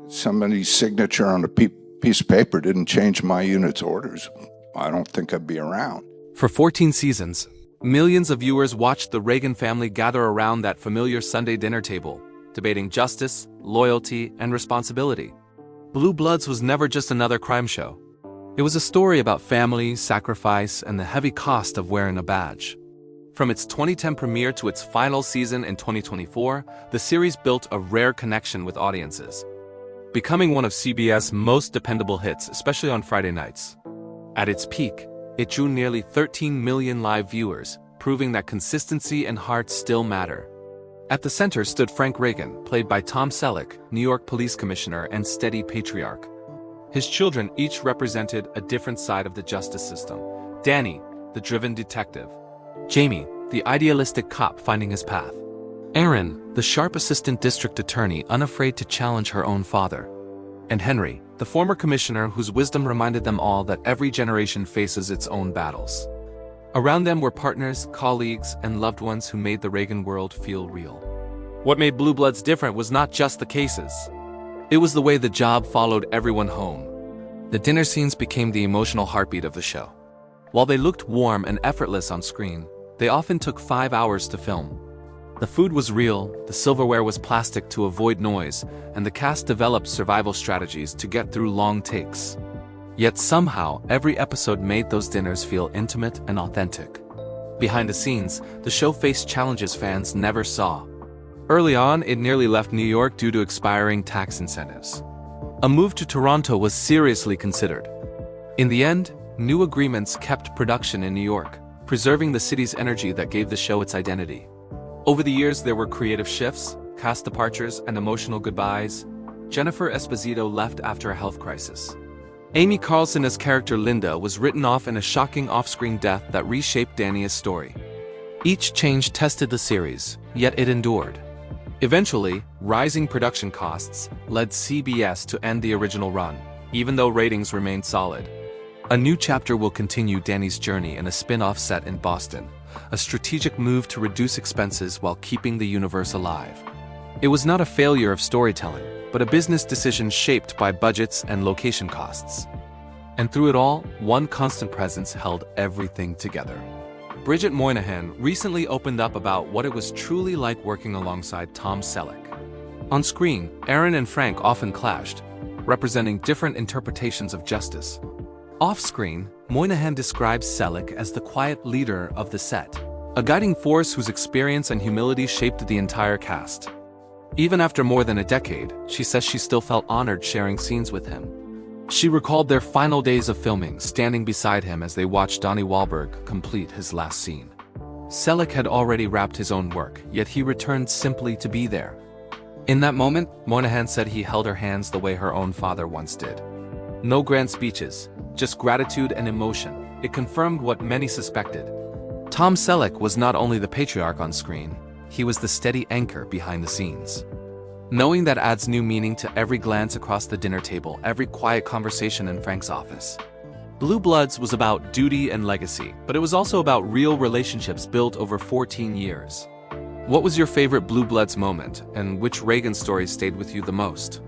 Somebody's signature on a piece of paper didn't change my unit's orders. I don't think I'd be around. For 14 seasons, millions of viewers watched the Reagan family gather around that familiar Sunday dinner table, debating justice, loyalty, and responsibility. Blue Bloods was never just another crime show. It was a story about family, sacrifice, and the heavy cost of wearing a badge. From its 2010 premiere to its final season in 2024, the series built a rare connection with audiences, becoming one of CBS's most dependable hits, especially on Friday nights. At its peak, it drew nearly 13 million live viewers, proving that consistency and heart still matter. At the center stood Frank Reagan, played by Tom Selleck, New York Police Commissioner and steady patriarch. His children each represented a different side of the justice system. Danny, the driven detective. Jamie, the idealistic cop finding his path. Erin, the sharp assistant district attorney unafraid to challenge her own father. And Henry, the former commissioner whose wisdom reminded them all that every generation faces its own battles. Around them were partners, colleagues, and loved ones who made the Reagan world feel real. What made Blue Bloods different was not just the cases. It was the way the job followed everyone home. The dinner scenes became the emotional heartbeat of the show. While they looked warm and effortless on screen, they often took 5 hours to film. The food was real, the silverware was plastic to avoid noise, and the cast developed survival strategies to get through long takes. Yet somehow, every episode made those dinners feel intimate and authentic. Behind the scenes, the show faced challenges fans never saw. Early on, it nearly left New York due to expiring tax incentives. A move to Toronto was seriously considered. In the end, new agreements kept production in New York, preserving the city's energy that gave the show its identity. Over the years, there were creative shifts, cast departures, and emotional goodbyes. Jennifer Esposito left after a health crisis. Amy Carlson's character Linda was written off in a shocking off-screen death that reshaped Danny's story. Each change tested the series, yet it endured. Eventually, rising production costs led CBS to end the original run, even though ratings remained solid. A new chapter will continue Danny's journey in a spin-off set in Boston, a strategic move to reduce expenses while keeping the universe alive. It was not a failure of storytelling, but a business decision shaped by budgets and location costs. And through it all, one constant presence held everything together. Bridget Moynahan recently opened up about what it was truly like working alongside Tom Selleck. On screen, Erin and Frank often clashed, representing different interpretations of justice. Off-screen, Moynahan describes Selleck as the quiet leader of the set, a guiding force whose experience and humility shaped the entire cast. Even after more than a decade, she says she still felt honored sharing scenes with him. She recalled their final days of filming, standing beside him as they watched Donnie Wahlberg complete his last scene. Selleck had already wrapped his own work, yet he returned simply to be there. In that moment, Moynahan said he held her hands the way her own father once did. No grand speeches, just gratitude and emotion. It confirmed what many suspected. Tom Selleck was not only the patriarch on screen, he was the steady anchor behind the scenes. Knowing that adds new meaning to every glance across the dinner table, every quiet conversation in Frank's office. Blue Bloods was about duty and legacy, but it was also about real relationships built over 14 years. What was your favorite Blue Bloods moment, and which Reagan story stayed with you the most?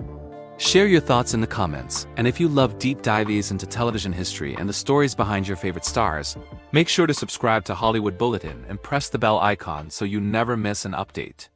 Share your thoughts in the comments, and if you love deep dives into television history and the stories behind your favorite stars, make sure to subscribe to Hollywood Bulletin and press the bell icon so you never miss an update.